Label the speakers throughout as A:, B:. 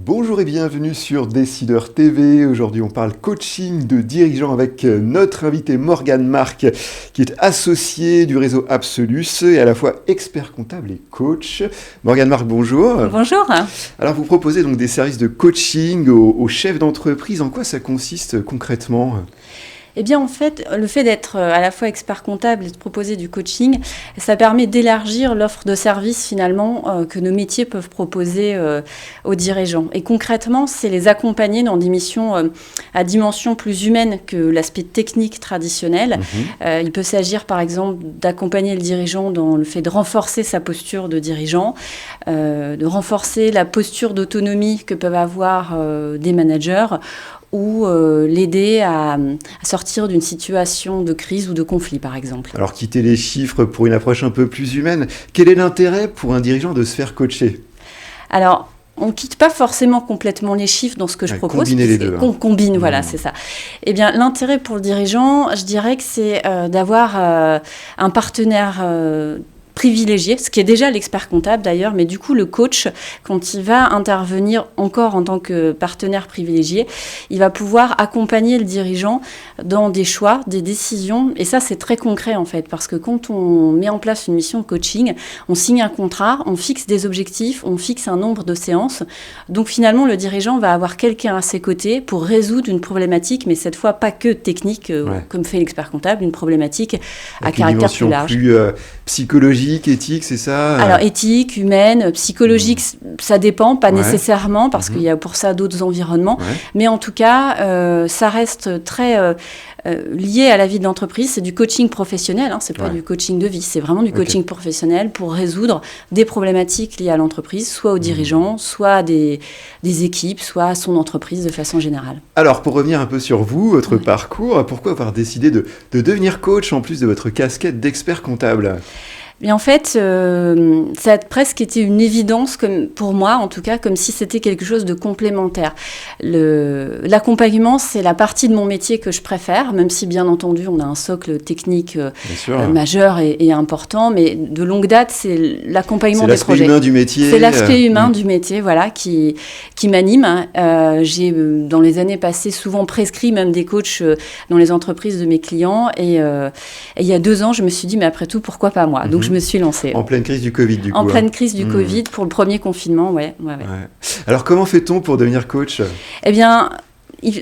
A: Bonjour et bienvenue sur Décideur TV. Aujourd'hui, on parle coaching de dirigeants avec notre invité Morgane Marc, qui est associé du réseau Absolus et à la fois expert comptable et coach. Morgane Marc, bonjour.
B: Bonjour.
A: Alors, vous proposez donc des services de coaching aux chefs d'entreprise. En quoi ça consiste concrètement ?
B: Eh bien, en fait, le fait d'être à la fois expert comptable et de proposer du coaching, ça permet d'élargir l'offre de services finalement que nos métiers peuvent proposer aux dirigeants. Et concrètement, c'est les accompagner dans des missions à dimension plus humaine que l'aspect technique traditionnel. Il peut s'agir par exemple d'accompagner le dirigeant dans le fait de renforcer sa posture de dirigeant, de renforcer la posture d'autonomie que peuvent avoir des managers, ou l'aider à sortir d'une situation de crise ou de conflit, par exemple.
A: Alors, quitter les chiffres pour une approche un peu plus humaine, quel est l'intérêt pour un dirigeant de se faire coacher ?
B: Alors, on ne quitte pas forcément complètement les chiffres dans ce que je propose.
A: Combiner les deux.
B: Combine, voilà, c'est ça. Eh bien, l'intérêt pour le dirigeant, je dirais que c'est d'avoir un partenaire privilégié, ce qui est déjà l'expert comptable d'ailleurs, mais du coup le coach, quand il va intervenir encore en tant que partenaire privilégié, il va pouvoir accompagner le dirigeant dans des choix, des décisions, et ça c'est très concret en fait, parce que quand on met en place une mission de coaching, on signe un contrat, on fixe des objectifs, on fixe un nombre de séances, donc finalement le dirigeant va avoir quelqu'un à ses côtés pour résoudre une problématique, mais cette fois pas que technique, comme fait l'expert comptable, une problématique à caractère plus large.
A: Plus psychologique, éthique, c'est ça ?
B: Alors, éthique, humaine, psychologique, ça dépend, pas nécessairement, parce qu'il y a pour ça d'autres environnements. Mais en tout cas, ça reste très lié à la vie de l'entreprise. C'est du coaching professionnel, hein, c'est pas du coaching de vie, c'est vraiment du coaching professionnel pour résoudre des problématiques liées à l'entreprise, soit aux dirigeants, soit à des équipes, soit à son entreprise de façon générale.
A: Alors, pour revenir un peu sur vous, votre parcours, pourquoi avoir décidé de devenir coach en plus de votre casquette d'expert comptable ?
B: Mais en fait, ça a presque été une évidence, comme, pour moi en tout cas, comme si c'était quelque chose de complémentaire. L'accompagnement, c'est la partie de mon métier que je préfère, même si bien entendu on a un socle technique majeur et important, mais de longue date, c'est l'accompagnement des projets.
A: C'est l'aspect humain du métier.
B: C'est l'aspect humain du métier, voilà, qui m'anime. J'ai, dans les années passées, souvent prescrit même des coachs dans les entreprises de mes clients, et il y a 2 ans, je me suis dit, mais après tout, pourquoi pas moi ? Donc, je me suis lancée.
A: En pleine crise du Covid, du coup.
B: En pleine crise du Covid, pour le premier confinement, ouais.
A: Alors, comment fait-on pour devenir coach ?
B: Eh bien,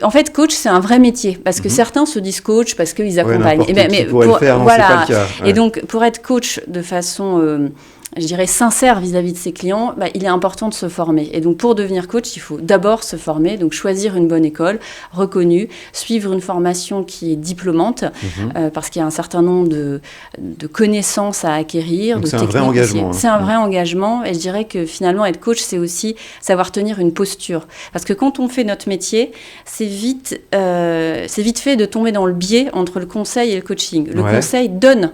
B: en fait, coach, c'est un vrai métier, parce que certains se disent coach parce qu'ils accompagnent.
A: Mais pourrait le faire, non, voilà. C'est pas le cas.
B: Et donc, pour être coach de façon... je dirais sincère vis-à-vis de ses clients, il est important de se former. Et donc, pour devenir coach, il faut d'abord se former, donc choisir une bonne école, reconnue, suivre une formation qui est diplômante, parce qu'il y a un certain nombre de connaissances à acquérir,
A: donc
B: de
A: c'est
B: techniques.
A: Un vrai engagement.
B: C'est un vrai engagement, et je dirais que finalement, être coach, c'est aussi savoir tenir une posture. Parce que quand on fait notre métier, c'est vite fait de tomber dans le biais entre le conseil et le coaching. Le conseil donne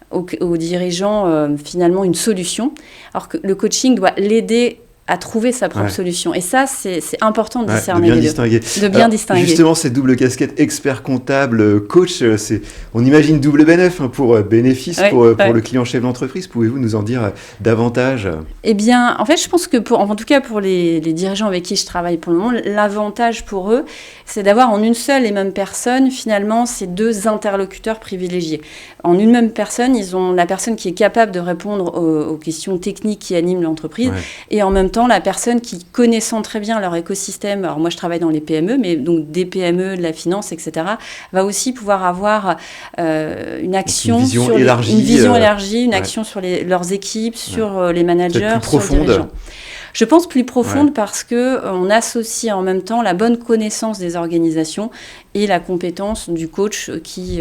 B: aux dirigeants finalement une solution, alors que le coaching doit l'aider à trouver sa propre solution. Et ça, c'est important de discerner les deux. De bien distinguer.
A: Justement, cette double casquette expert comptable, coach, on imagine double bénéfice pour bénéfice pour le client chef d'entreprise. Pouvez-vous nous en dire davantage ?
B: Eh bien, en fait, je pense que en tout cas pour les dirigeants avec qui je travaille pour le moment, l'avantage pour eux, c'est d'avoir en une seule et même personne, finalement, ces 2 interlocuteurs privilégiés. En une même personne, ils ont la personne qui est capable de répondre aux questions techniques qui animent l'entreprise, et en même temps, la personne qui, connaissant très bien leur écosystème, alors moi je travaille dans les PME, mais donc des PME, de la finance, etc., va aussi pouvoir avoir une action, une vision élargie, une action sur leurs équipes, sur les managers, sur les dirigeants. Je pense plus profonde parce qu'on associe en même temps la bonne connaissance des organisations et la compétence du coach qui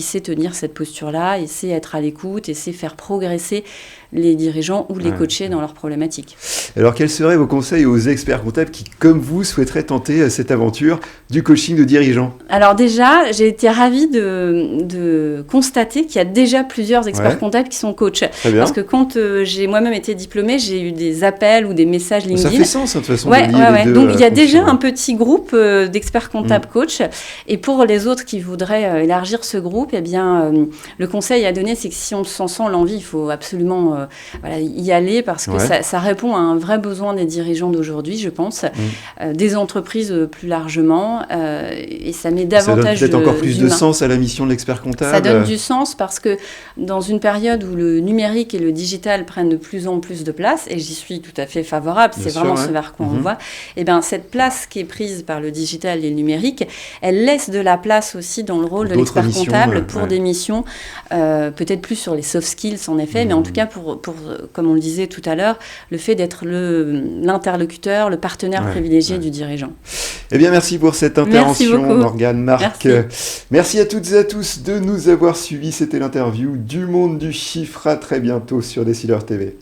B: sait tenir cette posture-là, et sait être à l'écoute, et sait faire progresser les dirigeants ou les coachés dans leurs problématiques.
A: Alors, quels seraient vos conseils aux experts comptables qui, comme vous, souhaiteraient tenter cette aventure du coaching de dirigeants ?
B: Alors déjà, j'ai été ravie de constater qu'il y a déjà plusieurs experts comptables qui sont coachs. Parce que quand j'ai moi-même été diplômée, j'ai eu des appels ou des messages LinkedIn.
A: Ça fait sens, de toute façon,
B: ouais,
A: de lier les deux.
B: Donc, il y a déjà un petit groupe d'experts comptables coach. Et pour les autres qui voudraient élargir ce groupe, eh bien, le conseil à donner, c'est que si on s'en sent l'envie, il faut absolument y aller parce que ça répond à un vrai besoin des dirigeants d'aujourd'hui, je pense, des entreprises plus largement. Et ça met davantage
A: ça donne peut-être encore plus de sens à la mission de l'expert comptable.
B: Ça donne du sens parce que dans une période où le numérique et le digital prennent de plus en plus de place, et j'y suis tout à fait favorable, c'est vraiment ce vers quoi on va, et bien cette place qui est prise par le digital et le numérique, elle laisse de la place aussi dans le rôle de l'expert comptable pour des missions, peut-être plus sur les soft skills en effet, mais en tout cas pour, comme on le disait tout à l'heure, le fait d'être l'interlocuteur, le partenaire privilégié du dirigeant.
A: Eh bien, merci pour cette intervention, Morgane Marc. Merci à toutes et à tous de nous avoir suivis. C'était l'interview du monde du chiffre. À très bientôt sur Décideur TV.